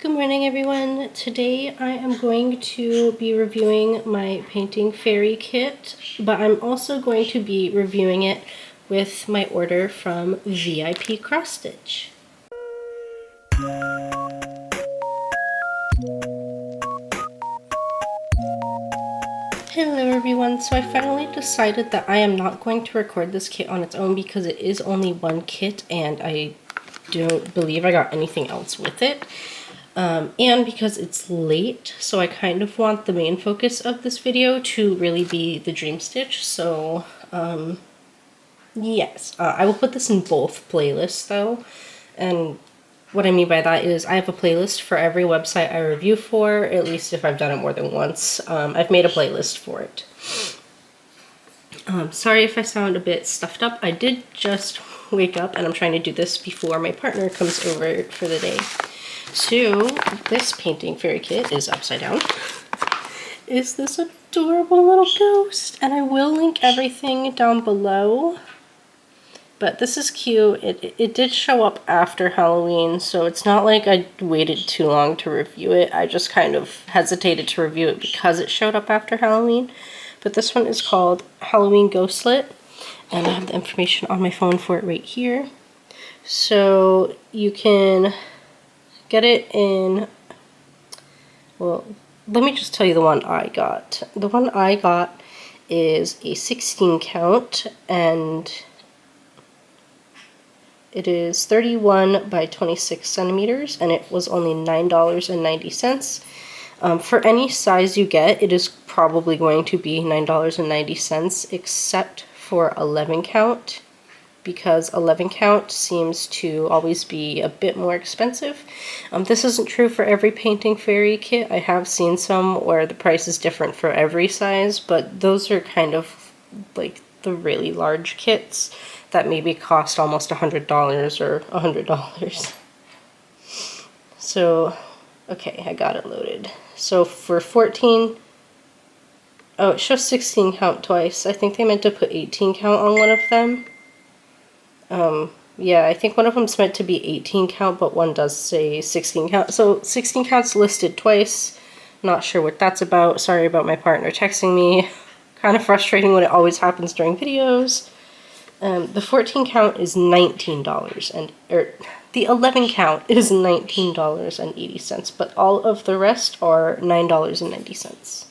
Good morning everyone. Today I am going to be reviewing my painting fairy kit, but I'm also going to be reviewing it with my order from VipCrossStitch. Hello everyone, so I finally decided that I am not going to record this kit on its own because it is only one kit and I don't believe I got anything else with it. And because it's late, so I kind of want the main focus of this video to really be the dream stitch. So yes, I will put this in both playlists though, and what I mean by that is I have a playlist for every website I review for, at least if I've done it more than once. I've made a playlist for it. Sorry if I sound a bit stuffed up. I did just wake up and I'm trying to do this before my partner comes over for the day. So, this painting fairy kit is upside down. Is this adorable little ghost? And I will link everything down below. But this is cute. It did show up after Halloween, so it's not like I waited too long to review it. I just kind of hesitated to review it because it showed up after Halloween. But this one is called Halloween Ghostlet, and I have the information on my phone for it right here. So, you can get it in, well, let me just tell you the one I got. The one I got is a 16 count, and it is 31 by 26 centimeters, and it was only $9.90. For any size you get, it is probably going to be $9.90, except for 11 count. Because 11 count seems to always be a bit more expensive. This isn't true for every painting fairy kit. I have seen some where the price is different for every size, but those are kind of like the really large kits that maybe cost almost $100 or $100. So, okay, I got it loaded. So for 14, oh, it shows 16 count twice. I think they meant to put 18 count on one of them. Yeah, I think one of them's meant to be 18 count, but one does say 16 count. So 16 count's listed twice. Not sure what that's about. Sorry about my partner texting me. Kind of frustrating when it always happens during videos. The 14 count is $19, and the 11 count is $19.80, but all of the rest are $9.90.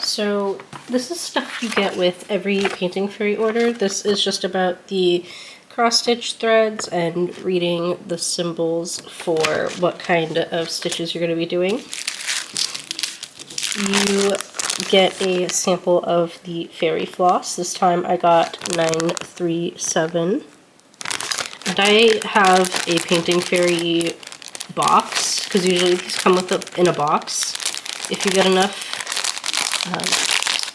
So this is stuff you get with every painting fairy order. This is just about the cross-stitch threads and reading the symbols for what kind of stitches you're going to be doing. You get a sample of the fairy floss. This time I got 937. And I have a painting fairy box, because usually these come with in a box if you get enough.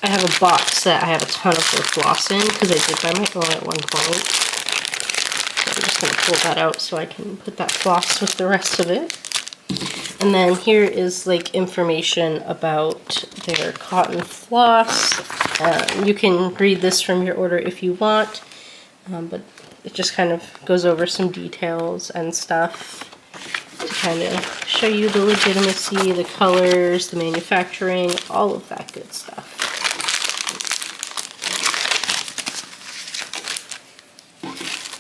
I have a box that I have a ton of their floss in, because I did buy my own at one point. So I'm just going to pull that out so I can put that floss with the rest of it. And then here is like information about their cotton floss. You can read this from your order if you want, but it just kind of goes over some details and stuff to kind of show you the legitimacy, the colors, the manufacturing, all of that good stuff.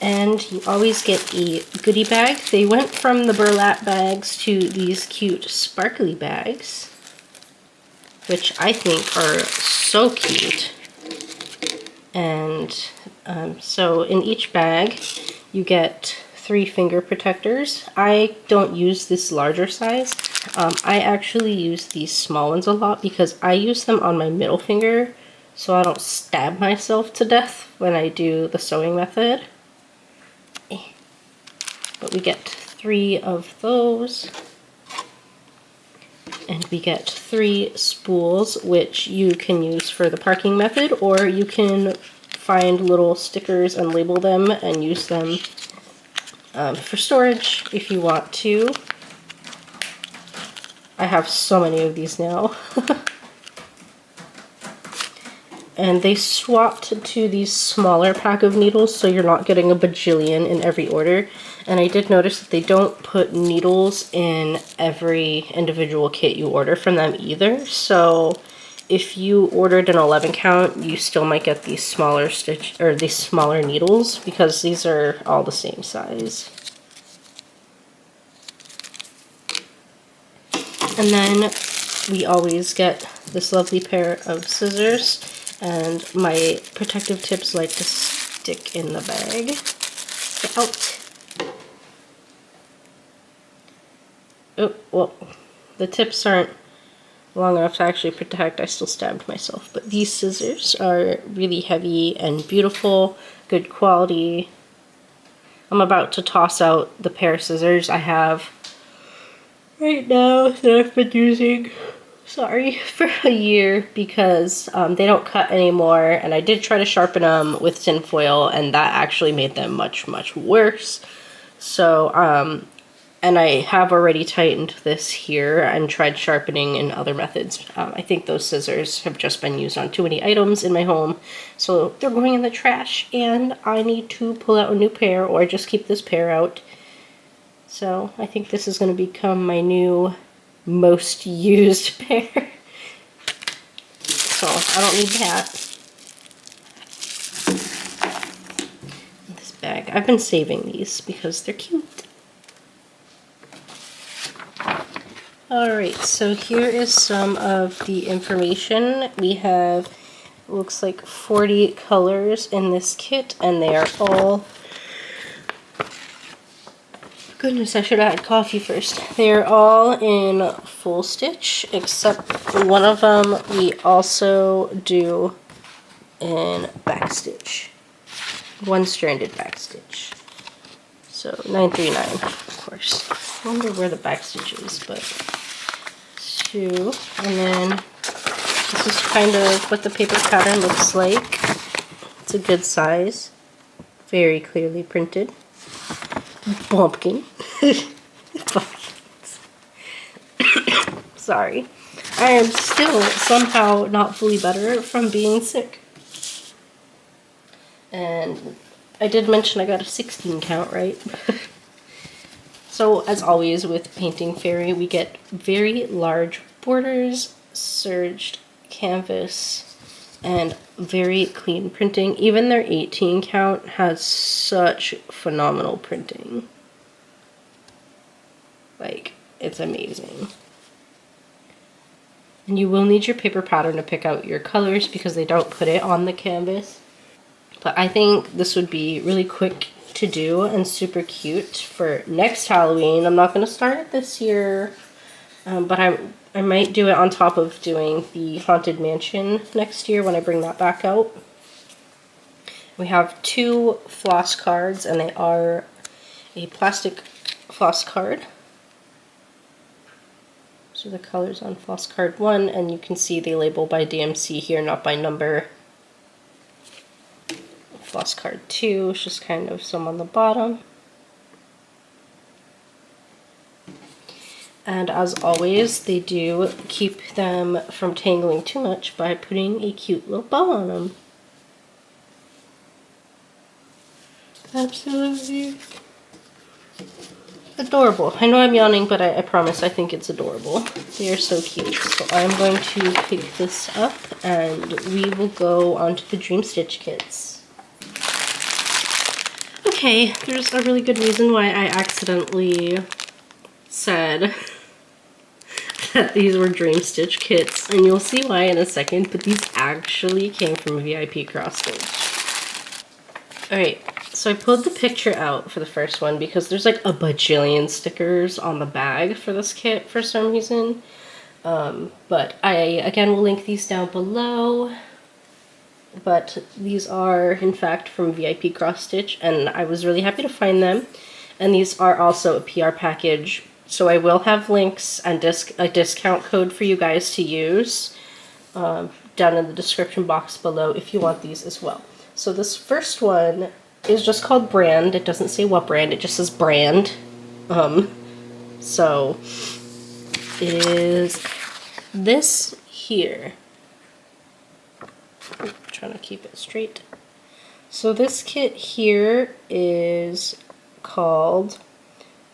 And you always get a goodie bag. They went from the burlap bags to these cute sparkly bags, which I think are so cute. And so in each bag you get 3 finger protectors. I don't use this larger size. I actually use these small ones a lot because I use them on my middle finger so I don't stab myself to death when I do the sewing method. But we get 3 of those. And we get 3 spools, which you can use for the parking method, or you can find little stickers and label them and use them for storage if you want to. I have so many of these now. And they swapped to these smaller pack of needles, so you're not getting a bajillion in every order. And I did notice that they don't put needles in every individual kit you order from them either. So if you ordered an 11 count, you still might get these smaller these smaller needles because these are all the same size. And then we always get this lovely pair of scissors, and my protective tips like to stick in the bag. Get out. Oh, well, the tips aren't long enough to actually protect. I still stabbed myself. But these scissors are really heavy and beautiful, good quality. I'm about to toss out the pair of scissors I have right now that I've been using, sorry, for a year because they don't cut anymore, and I did try to sharpen them with tin foil, and that actually made them much, much worse. So, and I have already tightened this here and tried sharpening in other methods. I think those scissors have just been used on too many items in my home, so they're going in the trash, and I need to pull out a new pair or just keep this pair out. So I think this is going to become my new most used pair. So I don't need that. This bag, I've been saving these because they're cute. Alright, so here is some of the information. We have, looks like 40 colors in this kit, and they are all, goodness, I should have had coffee first. They're all in full stitch, except one of them we also do in back stitch. One-stranded back stitch. So 939, of course. I wonder where the back stitch is, but 2. And then this is kind of what the paper pattern looks like. It's a good size. Very clearly printed. Pumpkin. Sorry. I am still somehow not fully better from being sick. And I did mention I got a 16 count, right? So, as always with Painting Fairy, we get very large borders, serged canvas, and very clean printing. Even their 18 count has such phenomenal printing. Like, it's amazing. And you will need your paper pattern to pick out your colors because they don't put it on the canvas. But I think this would be really quick to do and super cute for next Halloween. I'm not going to start it this year, but I might do it on top of doing the Haunted Mansion next year when I bring that back out. We have 2 floss cards, and they are a plastic floss card. So the colors on floss card 1, and you can see they label by DMC here, not by number. Floss card 2 is just kind of some on the bottom. And as always, they do keep them from tangling too much by putting a cute little bow on them. Absolutely adorable. I know I'm yawning, but I promise I think it's adorable. They are so cute. So I'm going to pick this up, and we will go on to the Dream Stitch kits. Okay, there's a really good reason why I accidentally said that these were Dream Stitch kits, and you'll see why in a second, but these actually came from VipCrossStitch. Alright, so I pulled the picture out for the first one because there's like a bajillion stickers on the bag for this kit for some reason. But I, again, will link these down below. But these are, in fact, from VipCrossStitch, and I was really happy to find them. And these are also a PR package, so I will have links and a discount code for you guys to use down in the description box below if you want these as well. So this first one is just called Brand. It doesn't say what brand, it just says Brand. So it is this here. Trying to keep it straight. So this kit here is called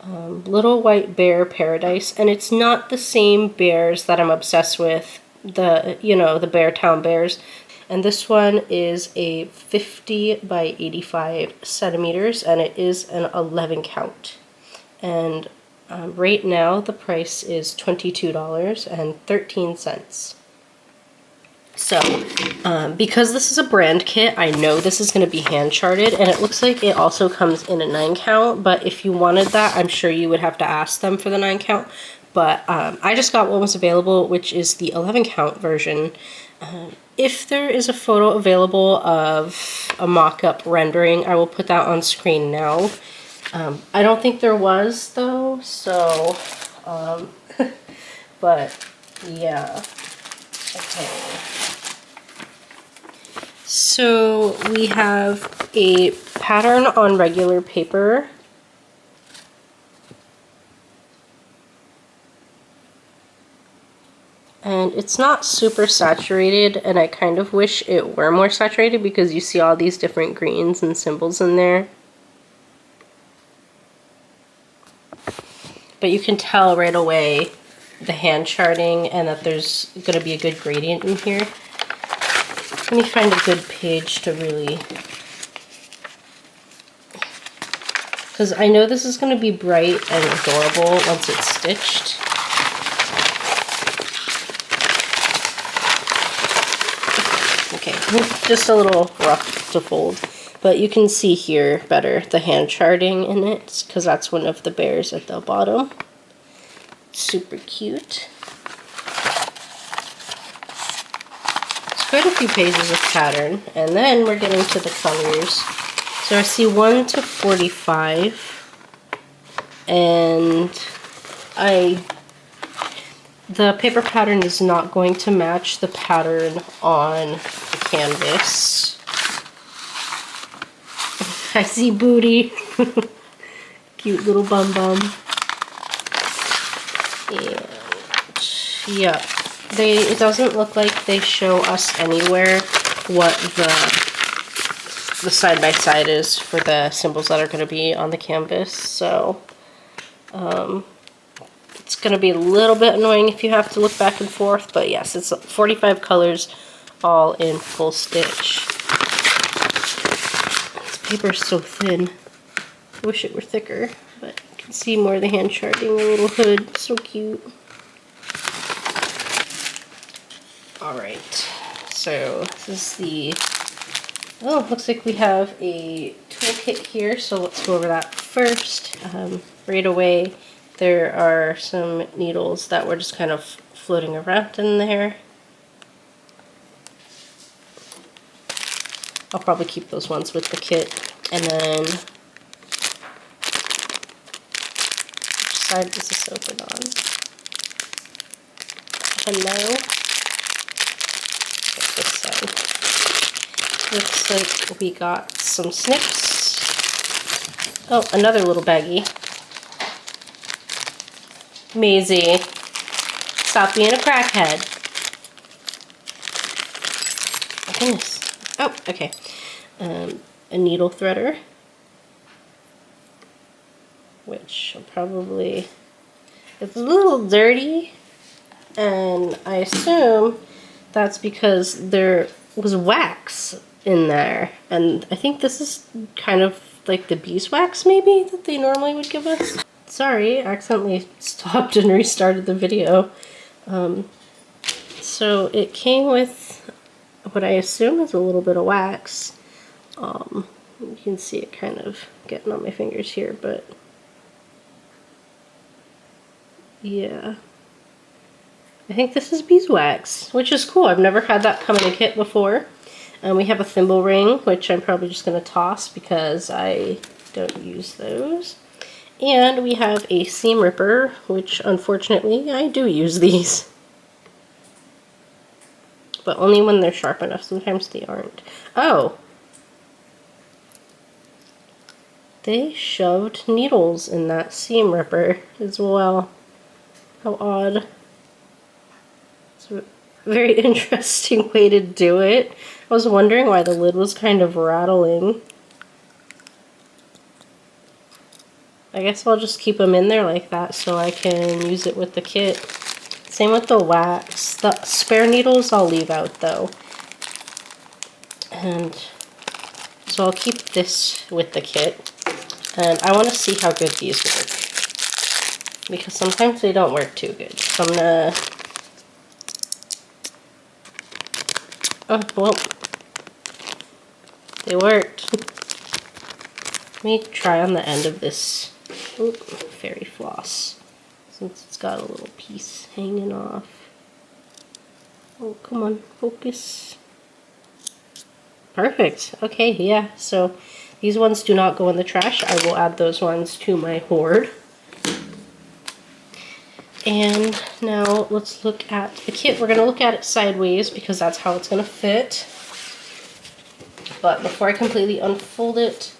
Little White Bear Paradise, and it's not the same bears that I'm obsessed with, the Beartown bears. And this one is a 50 by 85 centimeters, and it is an 11 count. And right now the price is $22.13. So, because this is a brand kit, I know this is going to be hand charted, and it looks like it also comes in a 9 count, but if you wanted that, I'm sure you would have to ask them for the 9 count. But I just got what was available, which is the 11 count version. If there is a photo available of a mock-up rendering, I will put that on screen now. I don't think there was, though, so, but, yeah. Okay. So, we have a pattern on regular paper. And it's not super saturated, and I kind of wish it were more saturated because you see all these different greens and symbols in there. But you can tell right away the hand charting and that there's going to be a good gradient in here. Let me find a good page to really... because I know this is going to be bright and adorable once it's stitched. Okay, just a little rough to fold, but you can see here better the hand charting in it, because that's one of the bears at the bottom. Super cute. It's quite a few pages of pattern, and then we're getting to the colors. So I see 1 to 45, and the paper pattern is not going to match the pattern on the canvas. I see booty. Cute little bum bum. And yeah, it doesn't look like they show us anywhere what the side-by-side is for the symbols that are going to be on the canvas, so it's going to be a little bit annoying if you have to look back and forth, but yes, it's 45 colors all in full stitch. This paper is so thin. I wish it were thicker, but you can see more of the hand charting, the little hood, so cute. Alright, so this is the... oh, looks like we have a toolkit here, so let's go over that first. Right away, there are some needles that were just kind of floating around in there. I'll probably keep those ones with the kit. And then, which side does this open on? Hello? Okay, this side. Looks like we got some snips. Oh, another little baggie. Maisie, stop being a crackhead. Oh, goodness. Oh, okay. A needle threader, which will probably... it's a little dirty, and I assume that's because there was wax in there, and I think this is kind of like the beeswax maybe that they normally would give us. Sorry, I accidentally stopped and restarted the video. So it came with what I assume is a little bit of wax. You can see it kind of getting on my fingers here, but yeah. I think this is beeswax, which is cool. I've never had that come in a kit before. We have a thimble ring, which I'm probably just going to toss because I don't use those. And we have a seam ripper, which unfortunately I do use these. But only when they're sharp enough. Sometimes they aren't. Oh! They shoved needles in that seam ripper as well. How odd. It's a very interesting way to do it. I was wondering why the lid was kind of rattling. I guess I'll just keep them in there like that so I can use it with the kit. Same with the wax. The spare needles I'll leave out though. And so I'll keep this with the kit. And I want to see how good these work, because sometimes they don't work too good. So I'm gonna... Oh, well, they worked. Let me try on the end of this fairy floss, since it's got a little piece hanging off. Oh, come on, focus. Perfect. Okay, yeah, so these ones do not go in the trash. I will add those ones to my hoard. And now let's look at the kit. We're going to look at it sideways because that's how it's going to fit. But before I completely unfold it,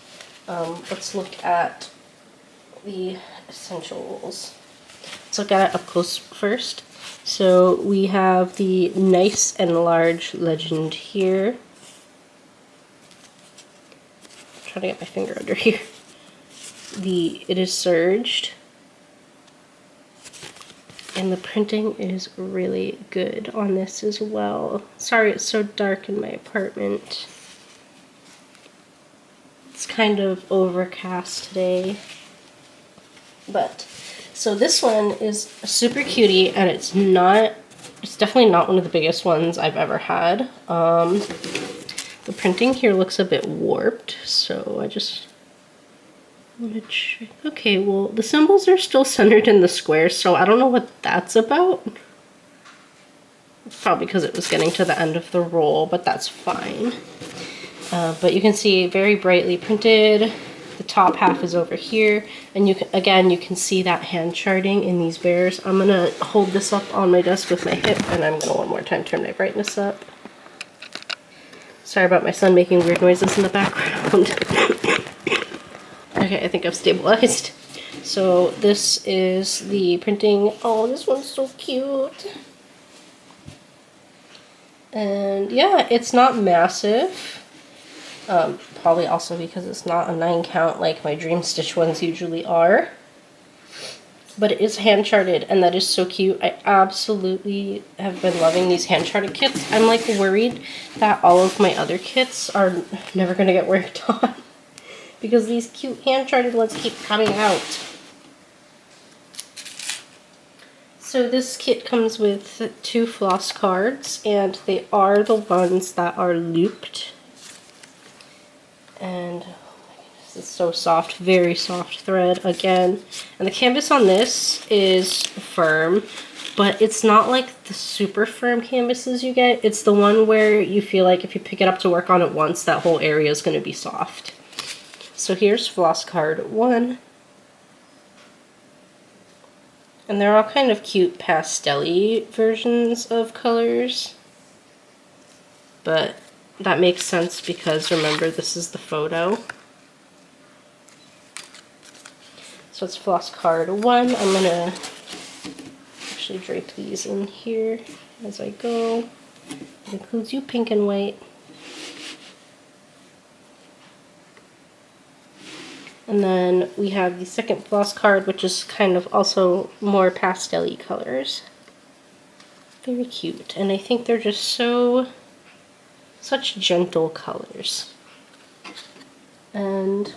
let's look at the essentials. Let's look at it up close first. So we have the nice and large legend here. Trying to get my finger under here. It is serged, and the printing is really good on this as well. Sorry it's so dark in my apartment. It's kind of overcast today. But so this one is a super cutie, and it's definitely not one of the biggest ones I've ever had. The printing here looks a bit warped, so I just want to check. Okay, well, the symbols are still centered in the square, so I don't know what that's about. Probably because it was getting to the end of the roll, but that's fine. But you can see very brightly printed. The top half is over here, and you can see that hand charting in these bears. I'm gonna hold this up on my desk with my hip, and I'm gonna one more time turn my brightness up. Sorry about my son making weird noises in the background. Okay, I think I've stabilized. So this is the printing. Oh, this one's so cute. And yeah, it's not massive. Probably also because it's not a 9 count like my Dream Stitch ones usually are. But it is hand charted, and that is so cute. I absolutely have been loving these hand charted kits. I'm like worried that all of my other kits are never going to get worked on because these cute hand charted ones keep coming out. So this kit comes with 2 floss cards, and they are the ones that are looped. And it's so soft, very soft thread again. And the canvas on this is firm, but it's not like the super firm canvases you get. It's the one where you feel like if you pick it up to work on it once, that whole area is going to be soft. So here's floss card 1. And they're all kind of cute pastel-y versions of colors. But that makes sense because remember, this is the photo. So it's floss card 1. I'm going to actually drape these in here as I go. It includes you pink and white. And then we have the second floss card, which is kind of also more pastel-y colors. Very cute. And I think they're just such gentle colors. And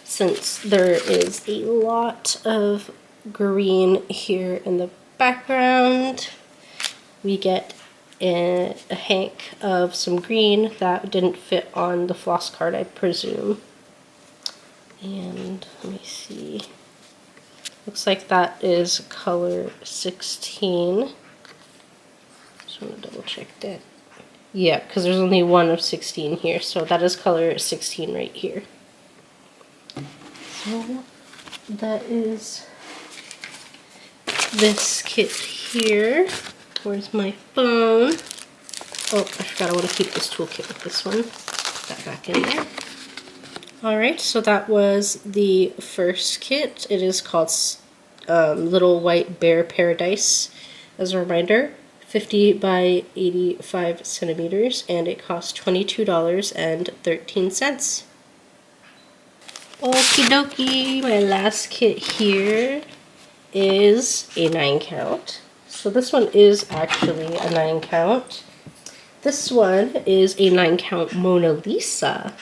since there is a lot of green here in the background, we get a hank of some green that didn't fit on the floss card, I presume. And let me see. Looks like that is color 16. Just want to double check that. Yeah, because there's only one of 16 here, so that is color 16 right here. So that is this kit here. Where's my phone? Oh, I forgot I want to keep this toolkit with this one. Put that back in there. Alright, so that was the first kit. It is called Little White Bear Paradise. As a reminder, 50 by 85 centimeters, and it cost $22.13. Okie dokie, my last kit here is a 9 count. So this one is actually a 9 count. This one is a 9 count Mona Lisa.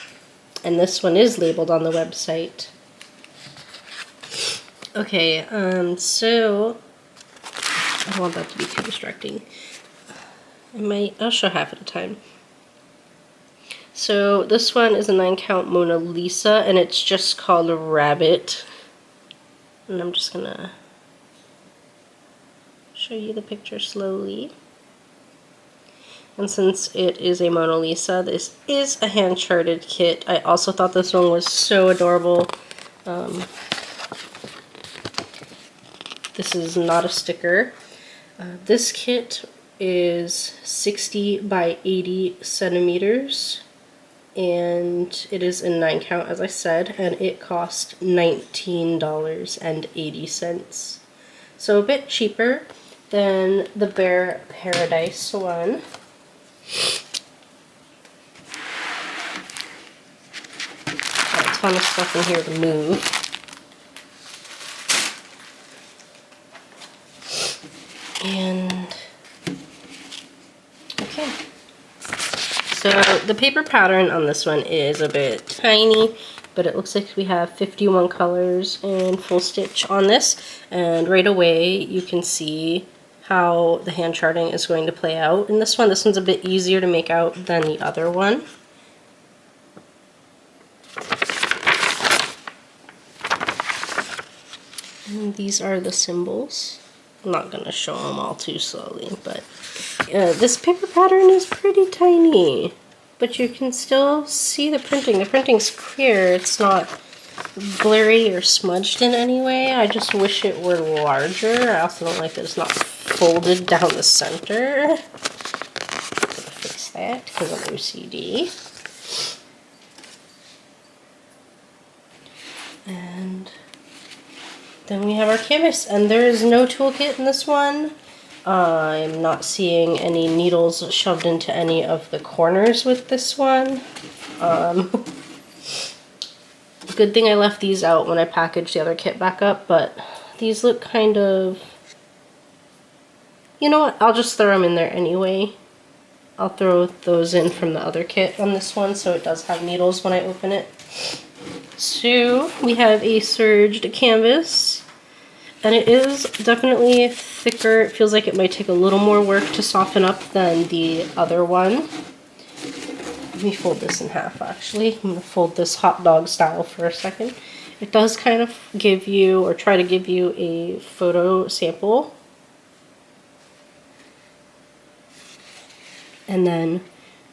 And this one is labeled on the website. Okay, so I don't want that to be too distracting. I'll show half at a time. So this one is a 9 count Mona Lisa, and it's just called a Rabbit. And I'm just gonna show you the picture slowly. And since it is a Mona Lisa, this is a hand-charted kit. I also thought this one was so adorable. This is not a sticker. This kit is 60 by 80 centimeters. And it is in 9 count, as I said, and it cost $19.80. So a bit cheaper than the Bear Paradise one. Got a ton of stuff in here to move. And okay. So the paper pattern on this one is a bit tiny, but it looks like we have 51 colors and full stitch on this. And right away you can see how the hand charting is going to play out in this one. This one's a bit easier to make out than the other one. And these are the symbols. I'm not going to show them all too slowly, but this paper pattern is pretty tiny, but you can still see the printing. The printing's clear. It's not blurry or smudged in any way. I just wish it were larger. I also don't like that it's not folded down the center. I'm gonna fix that because I'm OCD. And then we have our canvas, and there is no toolkit in this one. I'm not seeing any needles shoved into any of the corners with this one. Good thing I left these out when I packaged the other kit back up, but these look kind of... You know what? I'll just throw them in there anyway. I'll throw those in from the other kit on this one, so it does have needles when I open it. So we have a serged canvas, and it is definitely thicker. It feels like it might take a little more work to soften up than the other one. Let me fold this in half, actually. I'm going to fold this hot dog style for a second. It does kind of give you, or try to give you, a photo sample. And then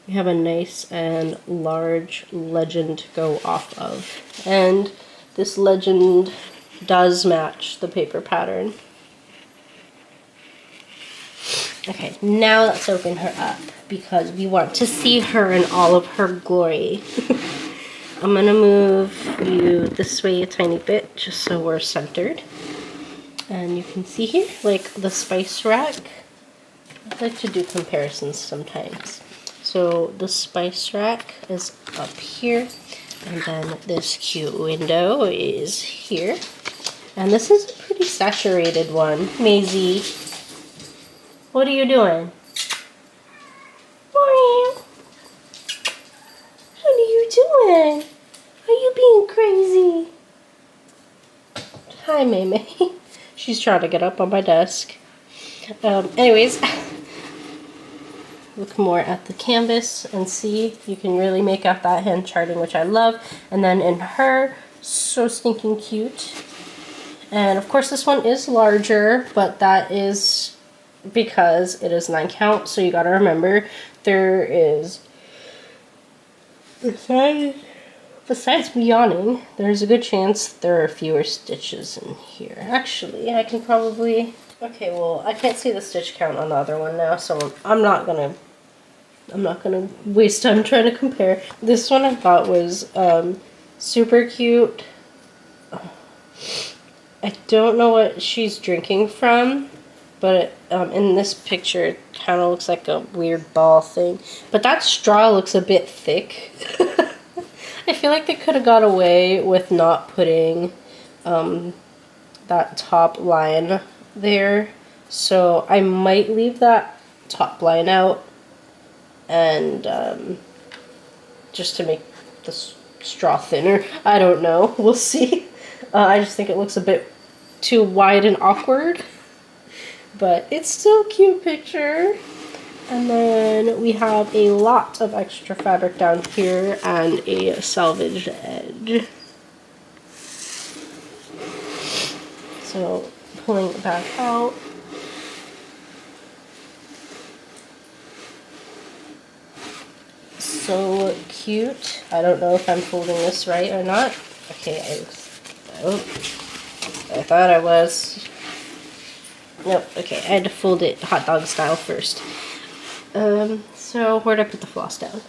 we have a nice and large legend to go off of. And this legend does match the paper pattern. Okay, now let's open her up because we want to see her in all of her glory. I'm gonna move you this way a tiny bit just so we're centered. And you can see here, like the spice rack. I like to do comparisons sometimes. So the spice rack is up here, and then this cute window is here. And this is a pretty saturated one. Maisie, what are you doing? What are you doing? Are you being crazy? Hi, Maymay. She's trying to get up on my desk. Anyways, look more at the canvas and see, you can really make out that hand charting, which I love. And then in her, so stinking cute. And of course this one is larger, but that is because it is 9 count, so you gotta remember there is, besides me yawning, there's a good chance there are fewer stitches in here. Actually, I can probably, okay, well, I can't see the stitch count on the other one now, so I'm not gonna waste time trying to compare. This one I thought was super cute. I don't know what she's drinking from, but in this picture it kind of looks like a weird ball thing. But that straw looks a bit thick. I feel like they could have got away with not putting that top line there. So I might leave that top line out and just to make the straw thinner. I don't know. We'll see. I just think it looks a bit too wide and awkward. But it's still a cute picture. And then we have a lot of extra fabric down here and a salvaged edge. So pulling it back out. So cute. I don't know if I'm folding this right or not. Okay, I thought I was. Nope, okay, I had to fold it hot dog style first. So where'd I put the floss down?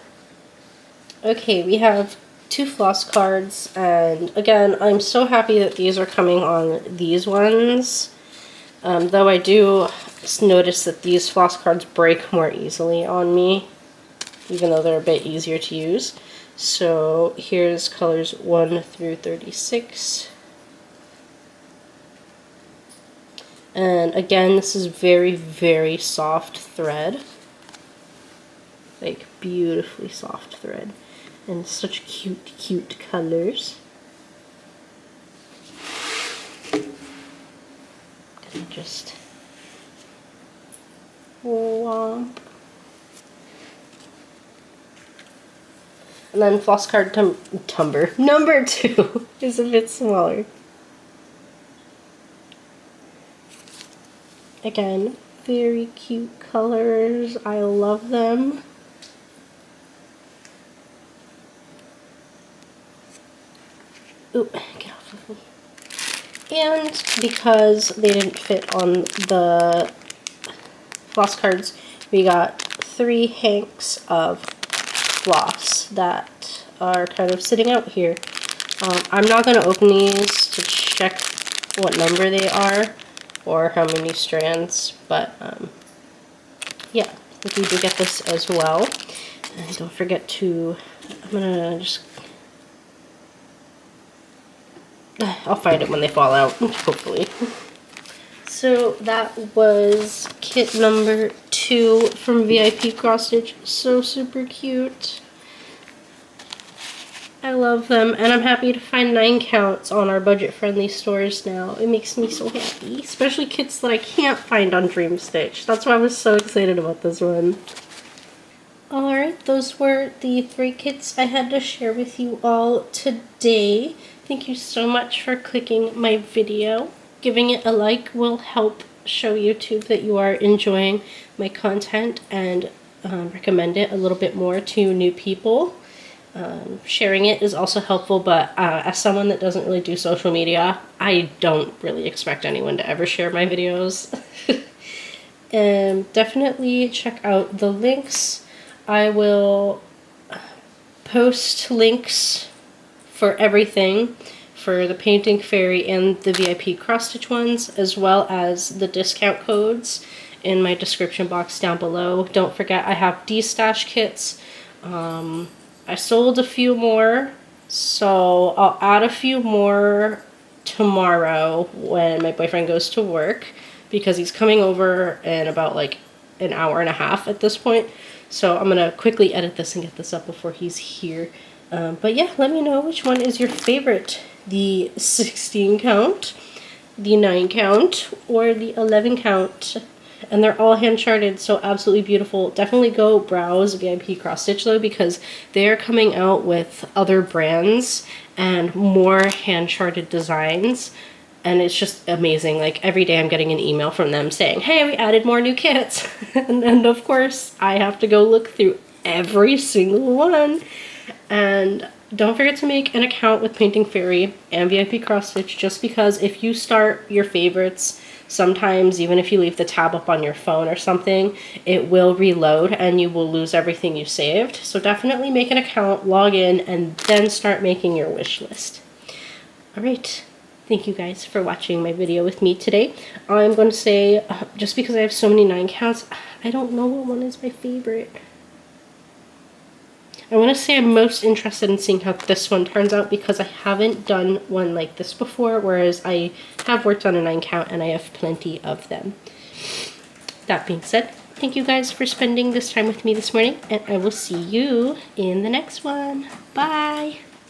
Okay, we have 2 floss cards, and again, I'm so happy that these are coming on these ones. Though I do notice that these floss cards break more easily on me, even though they're a bit easier to use. So here's colors 1 through 36. And again, this is very, very soft thread. Like, beautifully soft thread. And such cute, cute colors. Gonna just womp. And then floss card number 2 is a bit smaller. Again, very cute colors. I love them. Ooh, get off of me. And because they didn't fit on the floss cards, we got 3 hanks of floss that are kind of sitting out here. I'm not going to open these to check what number they are or how many strands, but yeah, I think we do get this as well. And don't forget to, I'm gonna just, I'll find it when they fall out, hopefully. So that was kit number 2 from VipCrossStitch. So super cute. I love them, and I'm happy to find 9 counts on our budget-friendly stores now. It makes me so happy, especially kits that I can't find on DreamStitch. That's why I was so excited about this one. Alright, those were the 3 kits I had to share with you all today. Thank you so much for clicking my video. Giving it a like will help show YouTube that you are enjoying my content and recommend it a little bit more to new people. Sharing it is also helpful, but as someone that doesn't really do social media, I don't really expect anyone to ever share my videos. And definitely check out the links. I will post links for everything, for the Painting Fairy and the VipCrossStitch ones, as well as the discount codes in my description box down below. Don't forget, I have D-stash kits. I sold a few more, so I'll add a few more tomorrow when my boyfriend goes to work, because he's coming over in about like an hour and a half at this point. So I'm going to quickly edit this and get this up before he's here. But yeah, let me know which one is your favorite. The 16 count, the 9 count, or the 11 count. And they're all hand charted, so absolutely beautiful. Definitely go browse VipCrossStitch though, because they're coming out with other brands and more hand charted designs. And it's just amazing. Like, every day I'm getting an email from them saying, hey, we added more new kits. And of course, I have to go look through every single one. And don't forget to make an account with Painting Fairy and VipCrossStitch, just because if you start your favorites, sometimes even if you leave the tab up on your phone or something, it will reload and you will lose everything you saved. So definitely make an account, log in, and then start making your wish list. Alright, thank you guys for watching my video with me today. I'm going to say, just because I have so many 9 counts, I don't know what one is my favorite. I want to say I'm most interested in seeing how this one turns out because I haven't done one like this before, whereas I have worked on a 9 count and I have plenty of them. That being said, thank you guys for spending this time with me this morning, and I will see you in the next one. Bye!